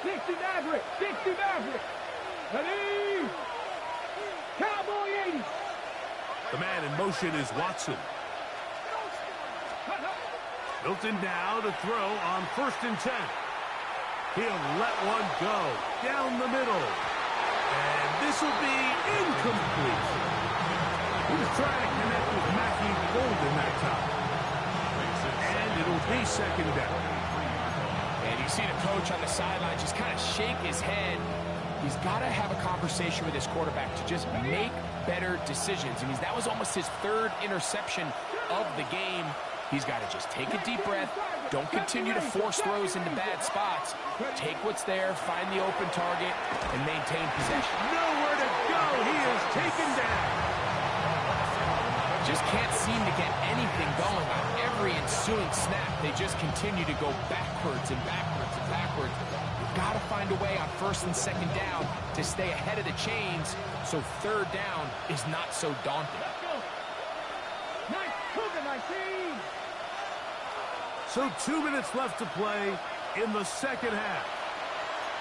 Speaker 1: 60 Maverick, 60 Maverick. Ready? Cowboy 80.
Speaker 2: The man in motion is Watson. Milton now to throw on 1st and 10. He'll let one go down the middle. And this will be incomplete. He was trying to connect with Matthew Golden that time. And it'll be 2nd down.
Speaker 3: And you see the coach on the sideline just kind of shake his head. He's got to have a conversation with his quarterback to just make better decisions. I mean, that was almost his 3rd interception of the game. He's got to just take a deep breath. Don't continue to force throws into bad spots. Take what's there, find the open target, and maintain possession.
Speaker 2: Nowhere to go. He is taken down.
Speaker 3: Just can't seem to get anything going on every ensuing snap. They just continue to go backwards and backwards and backwards. You've got to find a way on 1st and 2nd down to stay ahead of the chains so 3rd down is not so daunting.
Speaker 1: Nice, Cougar 19.
Speaker 2: So 2 minutes left to play in the 2nd half.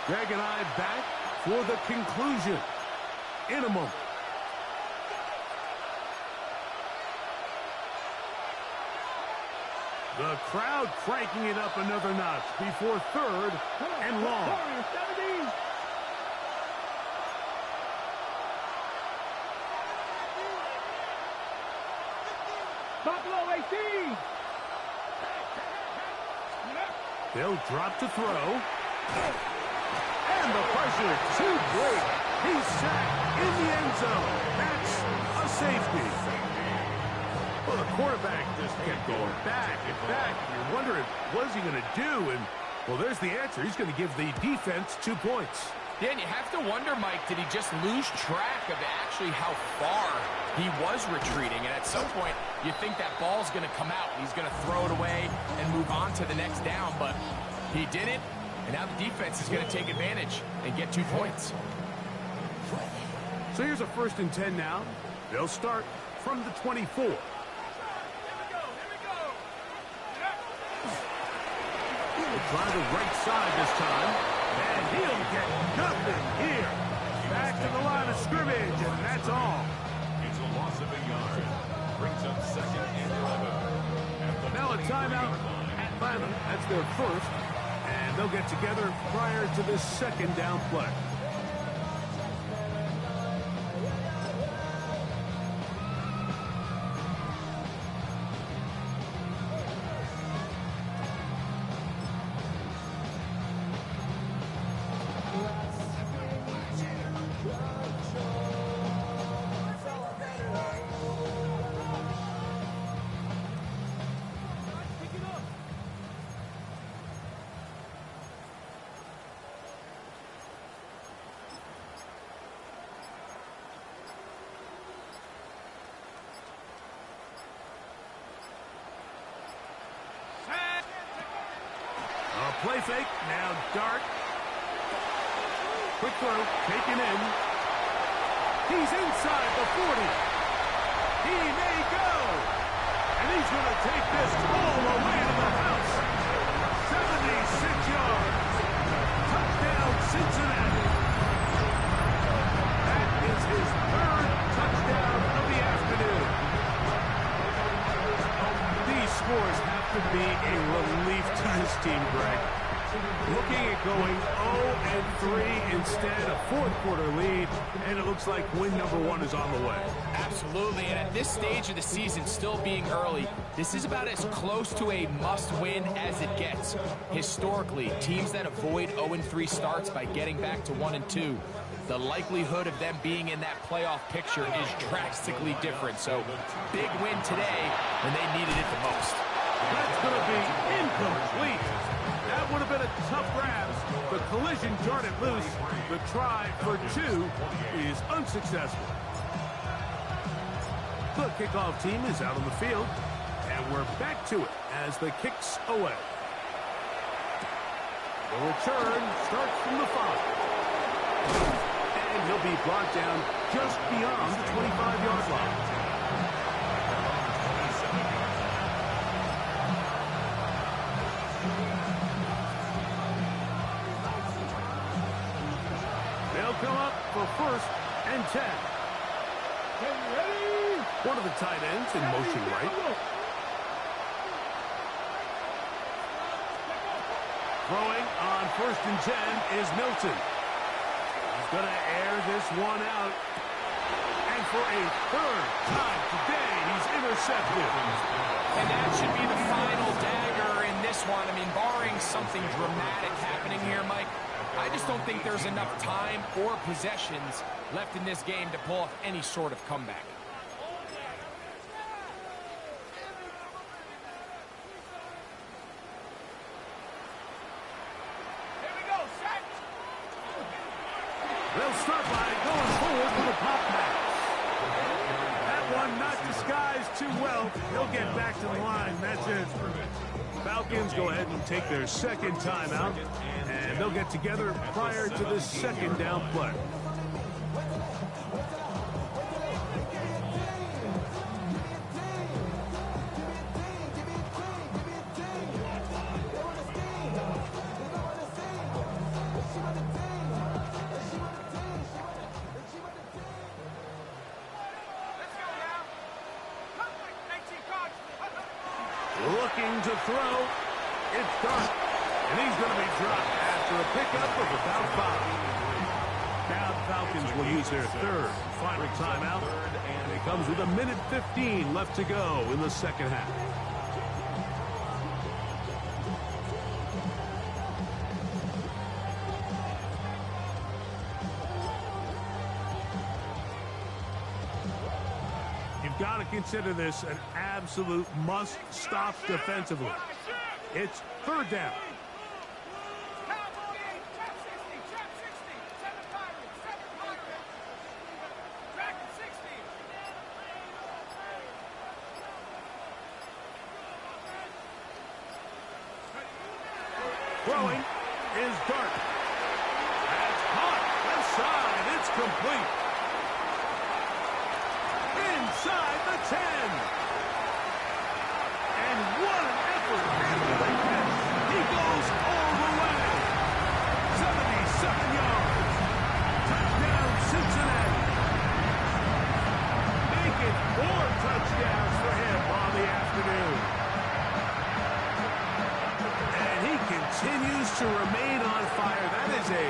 Speaker 2: Greg and I back for the conclusion in a moment. The crowd cranking it up another notch before 3rd and long.
Speaker 1: Buffalo 18.
Speaker 2: They'll drop to throw. And the pressure too great. He's sacked in the end zone. That's a safety. Well, the quarterback just kept going back and back. You're wondering, what is he going to do? And, well, there's the answer. He's going to give the defense 2 points.
Speaker 3: Yeah, and you have to wonder, Mike, did he just lose track of actually how far he was retreating? And at some point, you think that ball's going to come out. He's going to throw it away and move on to the next down. But he didn't, and now the defense is going to take advantage and get 2 points.
Speaker 2: So here's a 1st and 10 now. They'll start from the 24. Try the right side this time, and he'll get nothing here. Back to the line of scrimmage, and that's all.
Speaker 5: It's a loss of a yard. Brings up 2nd and 11.
Speaker 2: Now a timeout. Atlanta, that's their 1st, and they'll get together prior to this 2nd down play. Play fake, now dart. Quick throw, taken in. He's inside the 40. He may go. And he's going to take this all the way to the house. 76 yards. Touchdown, Cincinnati. That is his 3rd touchdown of the afternoon. These scores have to be a relief to his team, Greg. Looking at going 0-3 instead, a fourth-quarter lead, and it looks like win number 1 is on the way.
Speaker 3: Absolutely, and at this stage of the season, still being early, this is about as close to a must-win as it gets. Historically, teams that avoid 0-3 starts by getting back to 1-2, the likelihood of them being in that playoff picture is drastically different. So, big win today when they needed it the most.
Speaker 2: That's going to be incomplete. That would have been a tough grab. The collision darted loose. The try for 2 is unsuccessful. The kickoff team is out on the field, and we're back to it as the kick's away. The return starts from the 5. And he'll be brought down just beyond the 25-yard line. They'll come up for 1st and 10. One of the tight ends in motion right. Throwing on 1st and 10 is Milton. He's going to air this one out. And for a 3rd time today, he's intercepted.
Speaker 3: And that should be the final dagger in this one. I mean, barring something dramatic happening here, Mike, I just don't think there's enough time or possessions left in this game to pull off any sort of comeback.
Speaker 2: They'll start by going forward with a pop pass. That one not disguised too well. He'll get back to the line. That's it. Falcons go ahead and take their 2nd timeout, and they'll get together prior to the 2nd down play. Looking to throw. It's Dart. And he's going to be dropped after a pickup of about 5. Now the Falcons will use their 3rd final timeout. And it comes with 1:15 left to go in the 2nd half. You've got to consider this an absolute must-stop defensively. It's 3rd down. Throwing is Dart. That's caught. Left side. It's complete. Inside the 10. And what an effort after the catch. He goes all the way. 77 yards. Touchdown, Cincinnati. Make it 4 touchdowns for him on the afternoon. And he continues to remain on fire. That is a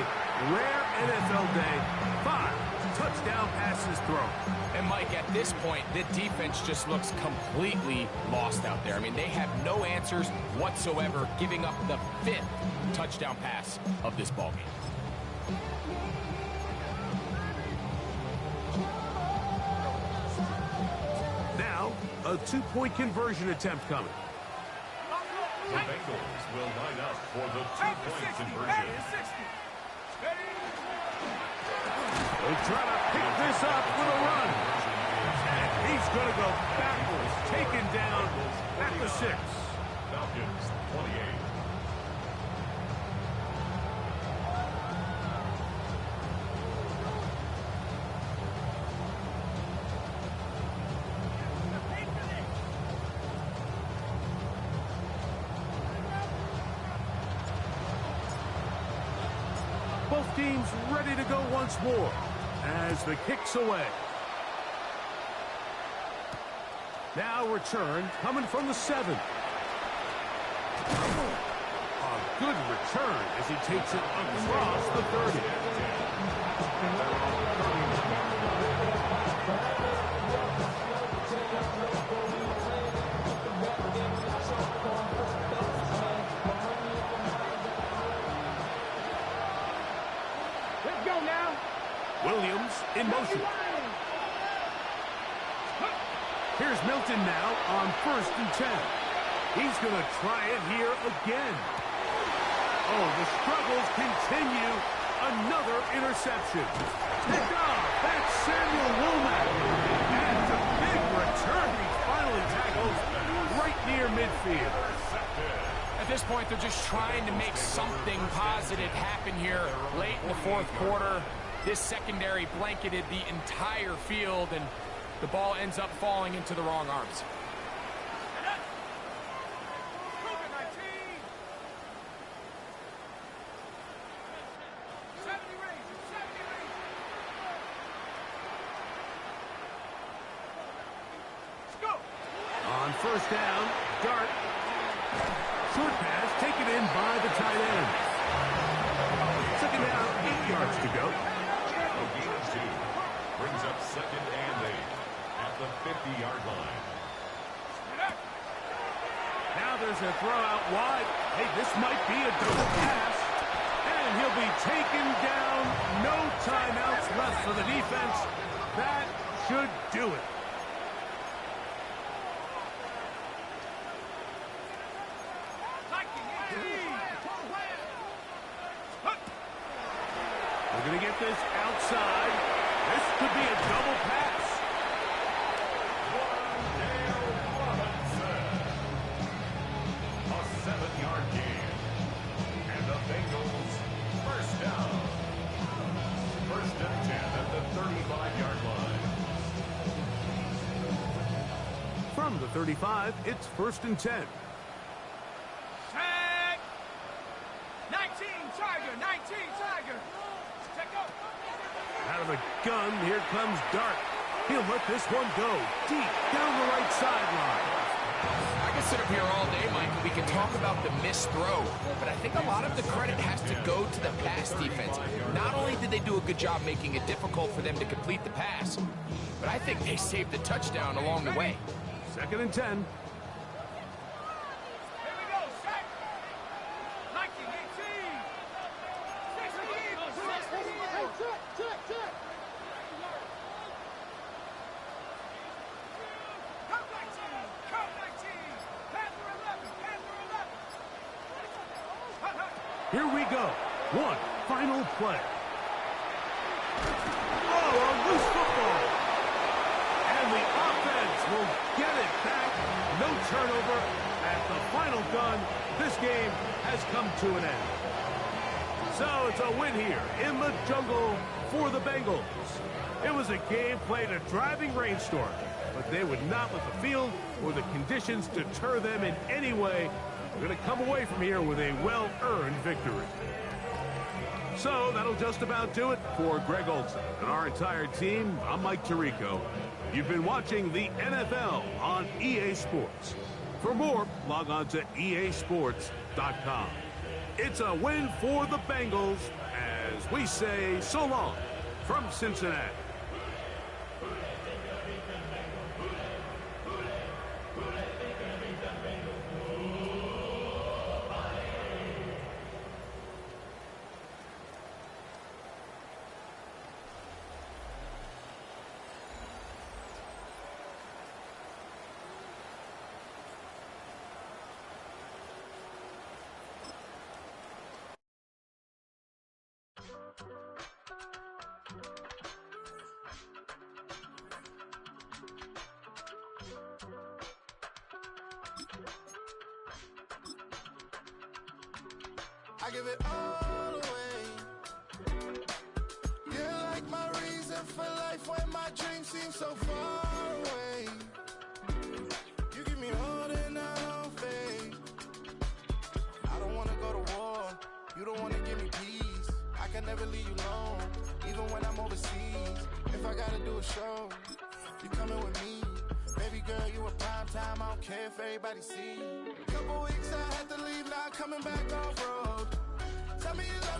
Speaker 2: rare NFL day. 5 touchdown passes thrown.
Speaker 3: And Mike, at this point, the defense just looks completely lost out there. I mean, they have no answers whatsoever, giving up the 5th touchdown pass of this ballgame.
Speaker 2: Now, a 2-point conversion attempt coming.
Speaker 5: The Bengals will line up for the 2-point conversion.
Speaker 2: They'll try to pick this up with a run. And he's going to go backwards, taken down at the 6.
Speaker 5: Falcons 28.
Speaker 2: Both teams ready to go once more as the kick's away. Now return coming from the 7. A Good return as he takes it across the 30.
Speaker 1: Let's go now.
Speaker 2: Williams in motion. Here's Milton now on 1st and 10. He's going to try it here again. Oh, the struggles continue. Another interception. Picked off. That's Samuel Womack. And it's a big return. He finally tackles right near midfield.
Speaker 3: At this point, they're just trying to make something positive happen here late in the 4th quarter. This secondary blanketed the entire field, and the ball ends up falling into the wrong arms.
Speaker 2: On 1st down, Dart. Short pass taken in by the tight end. 2nd down, 8 yards to go.
Speaker 5: A gain of 2. Brings up 2nd and 8 at the 50-yard line.
Speaker 2: Now there's a throw out wide. Hey, this might be a double pass. And he'll be taken down. No timeouts left for the defense. That should do it. We're going to get this outside. This could be a double pass.
Speaker 5: A 7-yard gain. And the Bengals first down. 1st and 10 at the 35-yard line.
Speaker 2: From the 35, it's 1st and 10.
Speaker 1: Tag. 19 Tiger. 19 Tiger.
Speaker 2: Out of the gun, here comes Dart. He'll let this one go deep down the right sideline.
Speaker 3: I can sit up here all day, Mike, and we can talk about the missed throw, but I think a lot of the credit has to go to the pass defense. Not only did they do a good job making it difficult for them to complete the pass, but I think they saved the touchdown along the way.
Speaker 2: 2nd and 10. Here we go. One final play. Oh, a loose football. And the offense will get it back. No turnover. At the final gun, this game has come to an end. So it's a win here in the jungle for the Bengals. It was a game played in a driving rainstorm, but they would not let the field or the conditions deter them in any way. They're going to come away from here with a well-earned victory. So that'll just about do it for Greg Olson and our entire team. I'm Mike Tirico. You've been watching the NFL on EA Sports. For more, log on to easports.com. It's a win for the Bengals as we say so long from Cincinnati.
Speaker 4: I give it all away. You're like my reason for life when my dreams seem so far away. You give me holding out on faith. I don't wanna go to war. You don't wanna give me peace. I can never leave you alone, even when I'm overseas. If I gotta do a show, you coming with me. Baby girl, you a prime time. I don't care if everybody see. Couple weeks I had to leave, now coming back off road.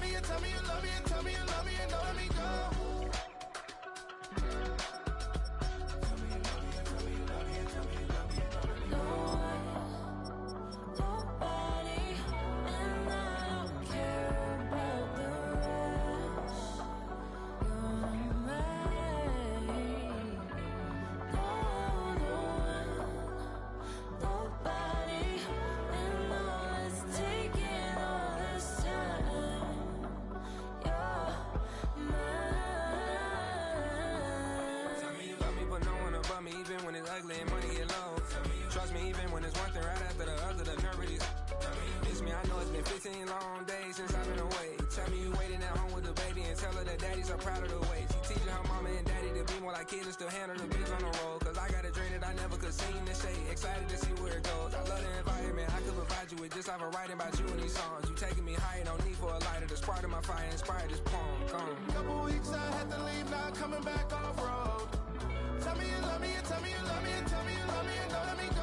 Speaker 4: love me, and tell me you love me, and tell me you love me, and don't let me go.
Speaker 7: Even when it's ugly and money get low. Trust me, even when it's one thing right after the other, the nerve is. Miss me, I know it's been 15 long days since I've been away. Tell me you waiting at home with the baby and tell her that daddy's so proud of the way. She teaching her mama and daddy to be more like kids and still handle the biz on the road. Cause I got a dream that I never could sing and say. Excited to see where it goes. I love the environment. I could provide you with just off of writing about you in these songs. You taking me higher, no need for a lighter. The spark of my fire inspired this poem. Gone.
Speaker 4: Couple weeks I had to leave, now coming back off road. Tell me you love me, and tell me you love me, and tell me you love me, and don't let me go.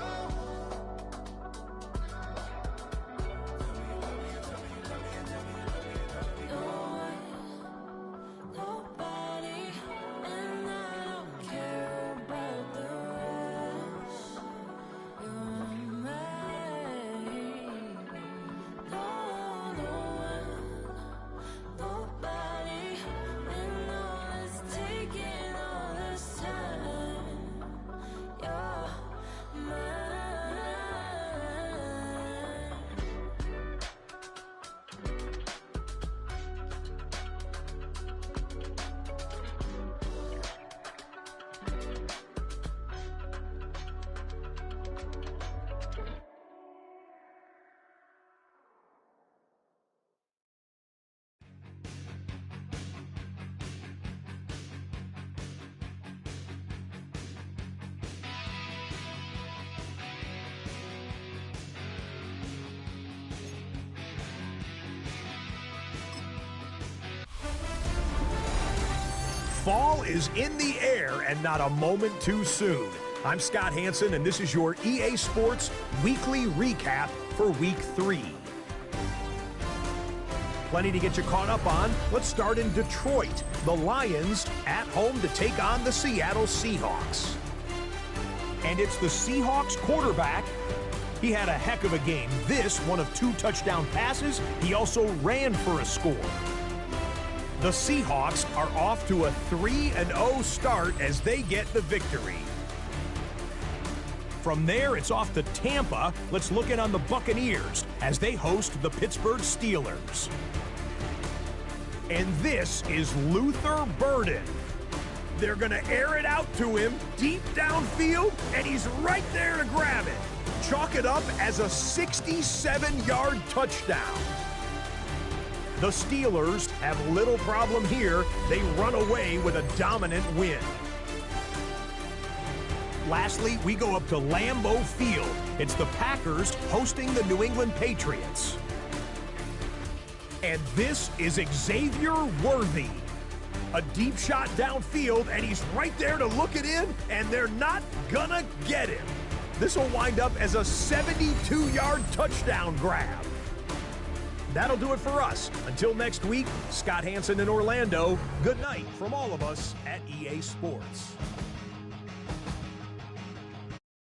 Speaker 8: Fall is in the air and not a moment too soon. I'm Scott Hansen, and this is your EA Sports Weekly Recap for Week 3. Plenty to get you caught up on. Let's start in Detroit. The Lions at home to take on the Seattle Seahawks. And it's the Seahawks quarterback. He had a heck of a game. This, one of 2 touchdown passes. He also ran for a score. The Seahawks are off to a 3-0 start as they get the victory. From there, it's off to Tampa. Let's look in on the Buccaneers as they host the Pittsburgh Steelers. And this is Luther Burden. They're going to air it out to him deep downfield, and he's right there to grab it. Chalk it up as a 67-yard touchdown. The Steelers have little problem here. They run away with a dominant win. Lastly, we go up to Lambeau Field. It's the Packers hosting the New England Patriots. And this is Xavier Worthy. A deep shot downfield, and he's right there to look it in, and they're not gonna get him. This will wind up as a 72-yard touchdown grab. That'll do it for us. Until next week, Scott Hansen in Orlando, good night from all of us at EA Sports.